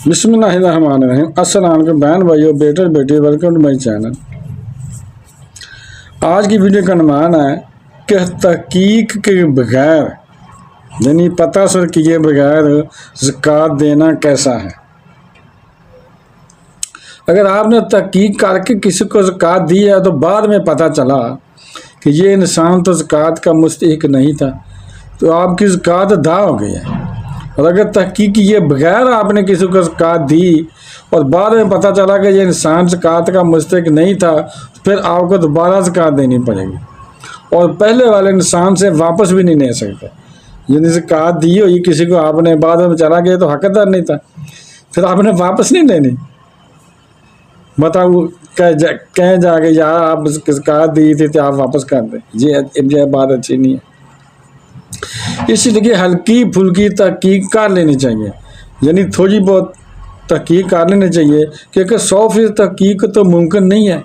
بسم اللہ الرحمن الرحیم۔ السلام علیکم بہن بھائیو، بیٹے بیٹی، ویلکم ٹو مائی چینل۔ آج کی ویڈیو کا عنوان ہے کہ تحقیق کے بغیر یعنی پتہ سر کیے بغیر زکوٰۃ دینا کیسا ہے۔ اگر آپ نے تحقیق کر کے کسی کو زکوٰۃ دی ہے تو بعد میں پتہ چلا کہ یہ انسان تو زکوٰۃ کا مستحق نہیں تھا تو آپ کی زکوٰۃ ادا ہو گئی ہے۔ اور اگر تحقیق کیے بغیر آپ نے کسی کو زکوٰۃ دی اور بعد میں پتہ چلا کہ یہ انسان زکوٰۃ کا مستحق نہیں تھا، پھر آپ کو دوبارہ زکوٰۃ دینی پڑے گی اور پہلے والے انسان سے واپس بھی نہیں لے سکتے۔ یعنی زکوٰۃ دی ہوئی کسی کو آپ نے، بعد میں چلا گیا تو حقدار نہیں تھا، پھر آپ نے واپس نہیں لینی۔ بتاؤ کہیں جا کے یار آپ زکوٰۃ دی تھی تو آپ واپس کر دیں، یہ بات اچھی نہیں ہے۔ اس لیے ہلکی پھلکی تحقیق کر لینی چاہیے، یعنی تھوڑی بہت تحقیق کر لینی چاہیے، کیونکہ 100% تحقیق تو ممکن نہیں ہے۔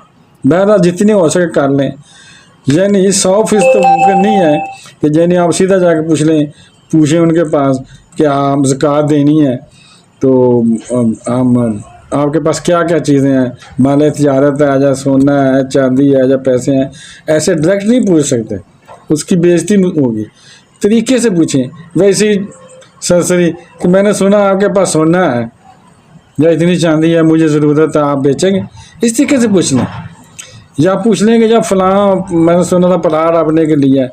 بہرحال جتنی ہو سکے کر لیں، یعنی 100% تو ممکن نہیں ہے کہ یعنی آپ سیدھا جا کے پوچھیں ان کے پاس کہ آپ زکوٰۃ دینی ہے تو آپ کے پاس کیا کیا چیزیں ہیں، مال تجارت ہے یا سونا ہے، چاندی ہے یا پیسے ہیں، ایسے ڈائریکٹ نہیں پوچھ سکتے، اس کی بے عزتی ہوگی۔ طریقے سے پوچھیں، ویسے سرسری کہ میں نے سنا آپ کے پاس سونا ہے یا اتنی چاندی ہے، مجھے ضرورت ہے، آپ بیچیں گے؟ اس طریقے سے پوچھ لیں۔ یا پوچھ لیں کہ یا فلاں میں نے سنا تھا پلاٹ آپ نے لیا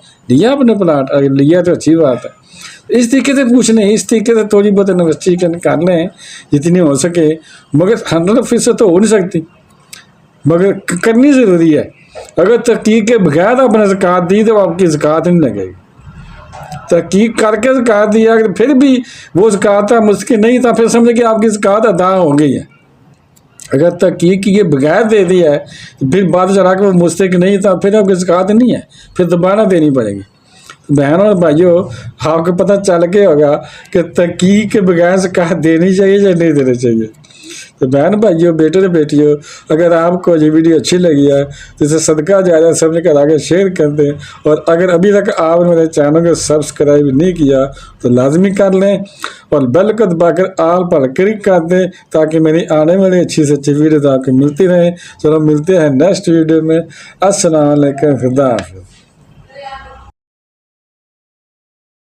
آپ نے پلاٹ، اگر لیا تو اچھی بات ہے۔ اس طریقے سے پوچھ لیں، اس طریقے سے تھوڑی بہت انویسٹیگیشن کر لیں جتنی ہو سکے، مگر 100% تو ہو نہیں سکتی، مگر کرنی ضروری ہے۔ اگر تحقیق کے بغیر آپ نے زکوٰۃ دی تو آپ کی زکوٰۃ نہیں لگے گی۔ تحقیق کر کے زکوٰۃ دیا پھر بھی وہ زکوٰۃ مستحق نہیں تھا، پھر سمجھے کہ آپ کی زکوٰۃ ادا ہو گئی ہے۔ اگر تحقیق کے بغیر دے دیا ہے تو پھر بعد چلا کہ وہ مستحق نہیں تھا، پھر آپ کی زکوٰۃ نہیں ہے، پھر دوبارہ دینی پڑے گی۔ بہنوں اور بھائیوں، آپ کو پتہ چل کے ہوگا کہ تحقیق کے بغیر زکوٰۃ دینی چاہیے یا نہیں دینی چاہیے۔ تو بہن بھائیوں، بیٹے اور بیٹیوں، اگر آپ کو یہ ویڈیو اچھی لگی ہے تو اسے صدقہ جاریہ سمجھ کر آگے شیئر کر دیں، اور اگر ابھی تک آپ نے میرے چینل کو سبسکرائب نہیں کیا تو لازمی کر لیں اور بیل کو دبا کر آل پر کلک کر دیں تاکہ میری آنے والی اچھی سے اچھی ویڈیو آپ کو ملتی رہیں۔ چلو ملتے ہیں نیکسٹ ویڈیو میں۔ السلام علیکم، خدا حافظ۔